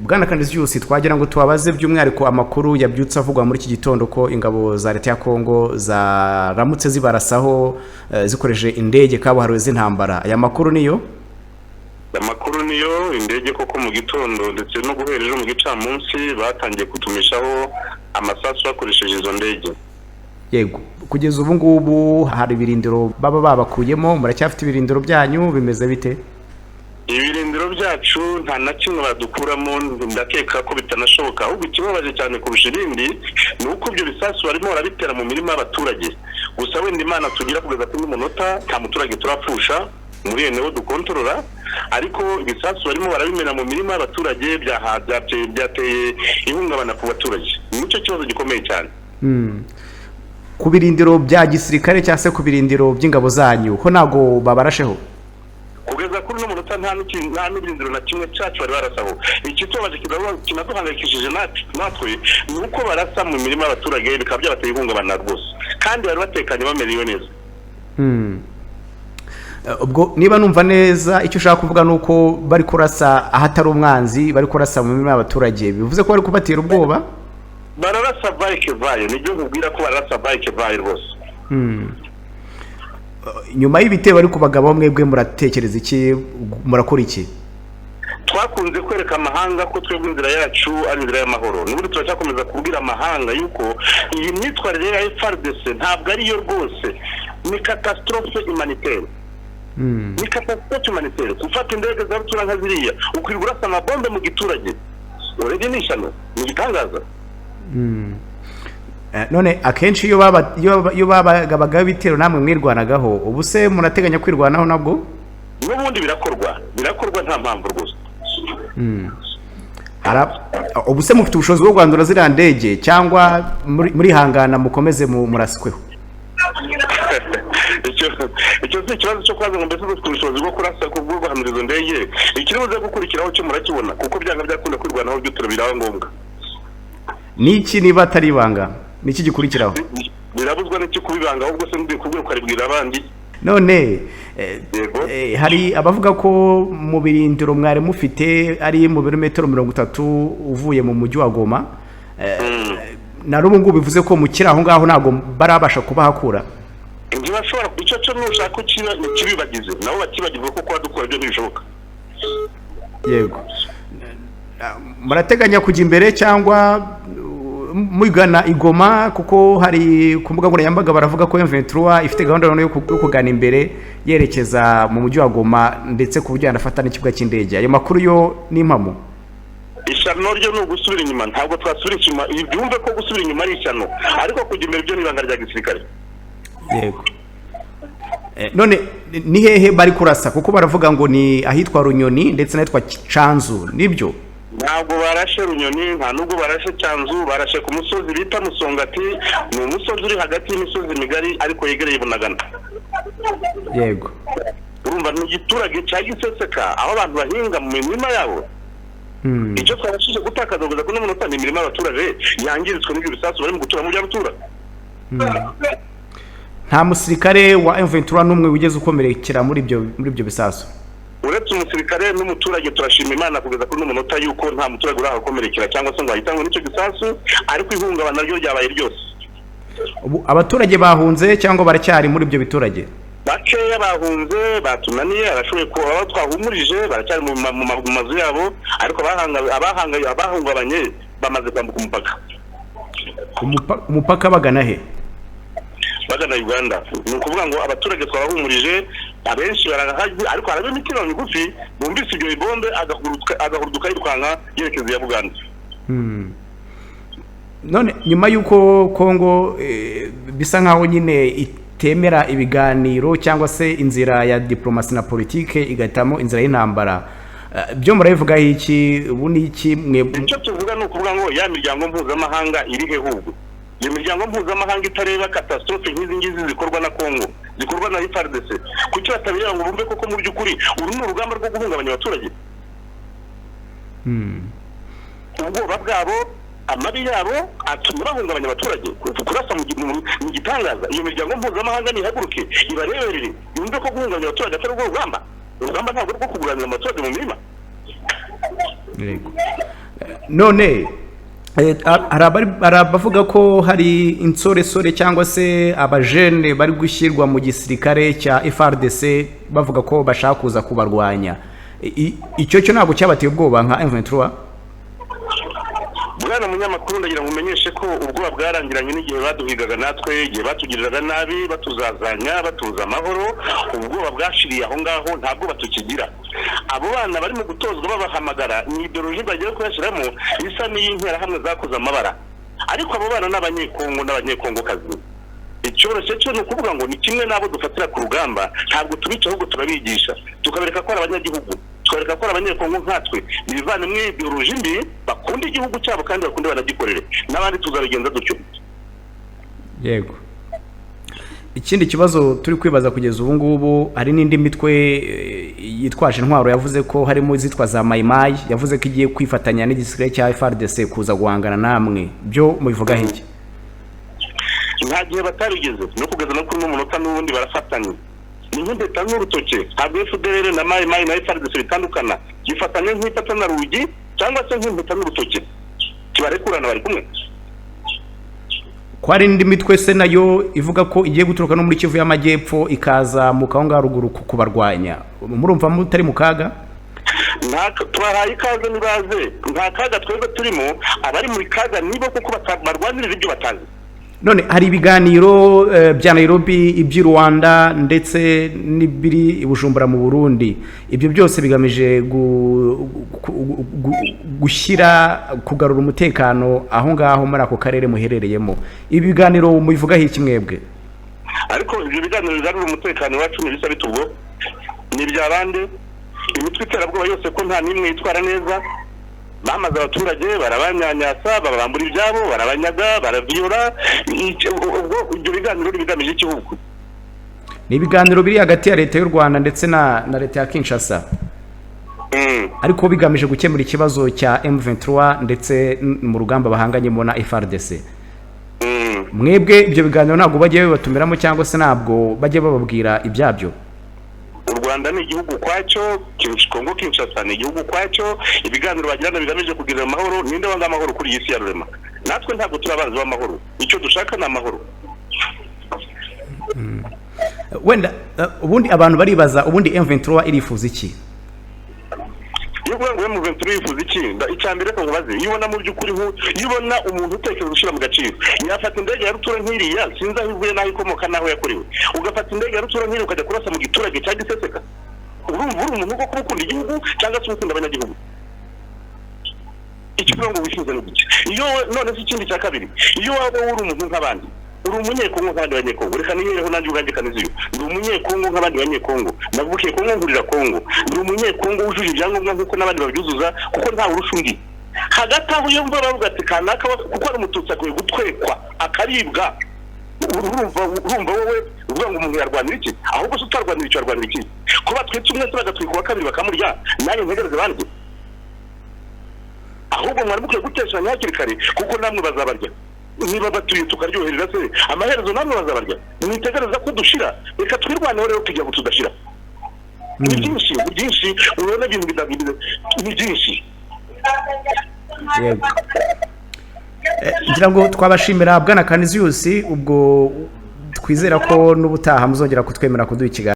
Bwana Canisius twagira ngo tubabaze by'umwihariko amakuru yabyutse avugwa muri iki gitondo ko ingabo za leta ya Kongo zaramutse zibarasaho zikoresheje indege kabuhariwe z'intambara. Aya makuru niyo? Amakuru niyo, indege koko mu gitondo ndetse no guhereje mu gicamunsi batangiye kutumishaho amasasu bakoresheje izo ndege. Yego, kugeza ubu ngubu hari ibirindiro baba babakuyemo, muracyafite ibirindiro byanyu bimeze bite? Ibirindiro byacu nta na kimwe badukuramo, ndakeka ko bitanashoboka. Ahubwo ikibabaje cyane kurusha ibindi ni uko ibyo bisasu barimo barabitera mu mirima y'abaturage. Gusa wenda Imana tugira kugeza kuri munota nta muturage turapfusha muri enewo dukontorora, ariko ibisasu barimo barabimena mu mirima y'abaturage byateye ihungabana ku baturage. Nicyo kibazo gikomeye cyane. Ku birindiro bya gisirikare cyangwa se ku birindiro by'ingabo zanyu ho nago babarasheho? Kugeza kuri no munota nta n'ibirindiro na kimwe cyacu bari barasaho. Ikitubaje kinaduhangayikishije natwe ni uko barasa mu mirima y'abaturage bikaba byabateye ihungabana rwose, kandi bari batekanye bamerewe neza. Ubwo niba numva neza icyo ushaka kuvuga nuko bari kurasa ahatari umwanzi, bari kurasa mu mirima y'abaturage, bivuze ko bari kubatera ubwoba? Bararasa bike vayo, nibyo nkubwira ko bararasa bike vayo rwose. Nyuma y'ibitero bari kubagaba mwebwe muratekereza iki, murakora iki? Twakunze kwereka amahanga ko twebwe inzira yacu ari inzira y'amahoro. N'ubundi turacyakomeza kubwira amahanga yuko iyi myitwarire ya Fardc ntabwo ari yo rwose, ni catastrophe humanitaire. Ni catastrophe humanitaire. Gufata indege za rutura nka ziriya ukwirwa urasa amabombe mu giturage, urege n'ishano, ni igitangaza. None akenshi iyo babagabaga bitero namwe mwirwanagaho, ubu se murateganya kwirwanaho nabwo? N'ubundi birakorwa nta mpamvu rwose. Ubu se mufite ubushobozi bwo kwandura ziriya ndege cyangwa muri hangana mukomeze murasikweho? Icyo si ikibazo cyo kwaza ngo mbese dufite ubushobozi bwo kurasa ku bwo guhamiriza izo ndege. Ikibazo gukurikiraho cyo murakibona kuko byanga byakunda kwirwanaho byo turabiraho ngombwa. Niki niba atari ibanga? Niki gikurikiraho? Birabuzwa n'iki kubibanga, ahubwo se ndi kubwira ukaribwira abandi. None hari abavuga ko mu birindiro mwari mufite ari mu birometero 30 uvuye mu mujyi wa Goma, na n'ubu ngubu bivuze ko mukira aho ngaho ntago barabasha kubahakura. Ntibashobora icyo cyo nushaka kibibagize nabo bakibagirwa ko kwadukora ibyo ntibishoboka. Yego, murateganya kujya imbere cyangwa mugana Igoma, kuko hari ku mbuga nkoranyambaga baravuga ko M23 ifite gahunda yo kugana imbere yerekeza mu mujyi wa Goma ndetse ku buryo yanafata n'ikibuga cy'indege. Ayo makuru yo ni impamo? Ishyano ryo no gusubira inyuma, ntabwo twasubira inyuma. Ibyumve ko gusubira inyuma ari ishyano, ariko kujya imbere byo nibanga rya gisirikare. Yego. None ni hehe bari kurasa, kuko baravuga ngo ni ahitwa Runyoni ndetse n'ahitwa Canzu, nibyo? Ntabwo barashe Runyoni, nta nubwo barashe Canzu, barashe ku musozi bita Musongati, ni umusozi uri hagati y'imisozi migari ariko yegereye Bunagana. Yego. Urumva ni igiturage cya Giseseka aho abantu bahinga mu mirima yabo. Icyo twabashije gutakaza kugeza kuri munota ni imirima y'abaturage yangirizwa n'ibyo bisasu bari mu gutura mu by'abatura. Nta musirikare wa M23 n'umwe wigeze ukomerekera muri ibyo bisasu? Uretse umusirikare n'umuturage turashima Imana kugeza kuri munota yuko nta muturage urahakomerekera cyangwa se ngo ahitangwe n'icyo gisasu, ariko ihungabana ryo ryabaye ryose. Ubu abaturage bahunze cyangwa baracyari muri ibyo biturage? Bakeya bahunze, batunaniye, arashoboye ko abo twahumurije baracyari mu mazu yabo, ariko abahungabanye bamaze kwambuka umupaka. Umupaka bagana he? Bagana Uganda. Ni ukuvuga ngo abaturage twabahumurije abenshi barahajwe, ariko harabe imitima migufi bumvise ibyo ibombe agahuruduka yirukanga yerekeza ya Buganda. None nyuma yuko Kongo bisa nkaho nyine itemera ibiganiro cyangwa se inzira ya diplomasi na politike igatamo inzira y'intambara, byo murabivuga iki? Ubu ni iki mwe? Icyo tuvuga ni ukuvuga ngo ya miryango mpuzamahanga iri he hubwo? Iyo miryango mpuzamahanga itareba catastrophe nk'izi ngizi zikorwa na Kongo, zikorwa na Fardc, kuki batabireba ngo bumve koko mu by'ukuri uri mu rugamba rwo guhungabanya abaturage? Ubwoba bwabo, amabi yabo atuma bahungabanya abaturage, kurasa mu gitangaza. Iyo miryango mpuzamahanga nihaguruke ibareberere yumve ko guhungabanya abaturage atari urwo rugamba. Urugamba ntabwo rwo kuguranira abaturage mu mirima. none hari abavuga ko hari insoresore cyangwa se abajene bari gushyirwa mu gisirikare cya Fardc bavuga ko bashaka kuza kubarwanya. Icyo cyo ntabwo cyabateye ubwoba nka M23? Bwana munyamakuru, ndagira ngo umenyeshe ko ubwoba bwarangiranye n'igihe baduhigaga natwe, igihe batugiriraga nabi, batuzazanya, batuza amahoro. Ubwoba bwashiriye aho ngaho, ntabwo batukigira. Abo bana barimo gutozwa babahamagara ni ideologie bagiye kuyashyiramo isa n'iy'intera hamwe zakoze amabara, ariko abo bana n'abanyekongo n'abanyekongokazi. Icyoroshye cyo ni ukuvuga ngo ni kimwe n'abo dufatira ku rugamba, ntabwo tubica ahubwo turabigisha, tukabereka ko ari abanyagihugu, tukabereka ko ari abanyekongo nkatwe, bivane mu ideologie mbi, bakunda igihugu cyabo kandi bakunde banagikorere, n'abandi tuzabigenza dutyo. Yego. Ikindi kibazo turi kwibaza kugeza ubu ngubu, hari n'indi mitwe yitwaje intwaro yavuze ko harimo izitwa za mayimayi, yavuze ko igiye kwifatanya n'igisirikare cya Fardc kuza guhangana namwe. Byo mubivuga iki? Nta gihe batarigeze no kugeza no kuri n'umunota n'ubundi barafatanye. Ni nk'indeta n'urutoke, ntabwo FDLR na mayimayi na Fardc bitandukana, gifatanye nk'ifatana rugi cyangwa se nk'impeta n'urutoke, kibarekurana bari kumwe. Ko hari indi mitwe se nayo ivuga ko igiye guturuka no muri Kivu y'Amajyepfo ikaza mu Kaonga ruguru kubarwanya, murumva mutari mu kaga? Twahaye ikaze nibaze, nta kaga twebwe turimo, abari muri kaga nibo kuko barwanirira ibyo batazi. None hari ibiganiro bya Nairobi, iby'i Rwanda ndetse n'ibiri i Bujumbura mu Burundi, ibyo byose bigamije gushyira kugarura umutekano aho ngaho muri ako karere muherereyemo. Ibi biganiro mubivugaho iki mwebwe? Ariko ibyo biganiro bigarura umutekano wacu n'ibisa bitubwo ni iby'abandi, imitwe iterabwoba yose ko nta n'imwe yitwara neza, bamaze abaturage barabanyanyasa, babambura ibyabo, barabanyaga, baraviyora. Ibyo biganiro bigamije igihugu. Ni ibiganiro biri hagati ya leta y'u Rwanda ndetse na leta ya Kinshasa, ariko bigamije gukemura ikibazo cya M23 ndetse mu rugamba bahanganyemo na Fardc. Mwebwe ibyo biganiro ntabwo bagiye babatumiramo cyangwa se ntabwo bagiye bababwira ibyabyo? U Rwanda ni igihugu kwacyo, Kongo Kinshasa ni igihugu kwacyo, ibiganiro bagirana bigamije kugira amahoro. Ninde wanga amahoro kuri iyi si ya rurema? Natwe ntabwo turabanzi w'amahoro, icyo dushaka ni amahoro. Wenda ubundi abantu baribaza, ubundi M23 irifuza iki? Iyo kuvuga ngo M23 yifuza iki, icyambere ko nkubaze, iyo ubona mu by'ukuri iyo ubona umuntu utekereza gushyira mu gaciro, yafata indege ya rutura nk'iriya, sinzi aho ivuye n'aho ikomoka n'aho yakorewe, ugafata indege ya rutura nk'iriya ukajya kurasa mu giturage cya Giseseka, urumva uri umuntu wo gukunda igihugu cyangwa se ukunda abanyagihugu? Icyo kuvuga ngo wifuza ni iki? Iyo none se ikindi cya kabiri, iyo waba uri umuntu nk'abandi, uri umunyekongo nk'abandi banyekongo, reka niyereho nanjye ubwanjye kaniziyo, ndi umunyekongo nk'abandi banyekongo, navukiye Kongo ngurira Kongo, ndi umunyekongo wujuje ibyangombwa nk'uko n'abandi babyuzuza, kuko ntawe urusha undi. Hagati aho iyo mva bavuga ati kanaka kuko ari umututsi akwiye gutwekwa akaribwa, urumva wowe uvuga ngo umuntu yarwanira iki? Ahubwo se utarwanira icyo yarwanira iki? Ko batwitse umwe se bagatwika uwa kabiri bakamurya, nanjye ntegereze bandi? Ahubwo mwari mukwiye guteshanya hakiri kare, kuko namwe bazabarya. Niba batuye tukaryoherera se, amaherezo namwe bazabarya. Mwitegereza ko dushira, reka twirwaneho rero tujya tudashira. Ni byinshi urabona ibintu bidabirize, ni byinshi. Yego. Ngira ngo twabashimira Bwana Canisius, ubwo twizera ko n'ubutaha muzongera kutwemera kuduha ikiganiro.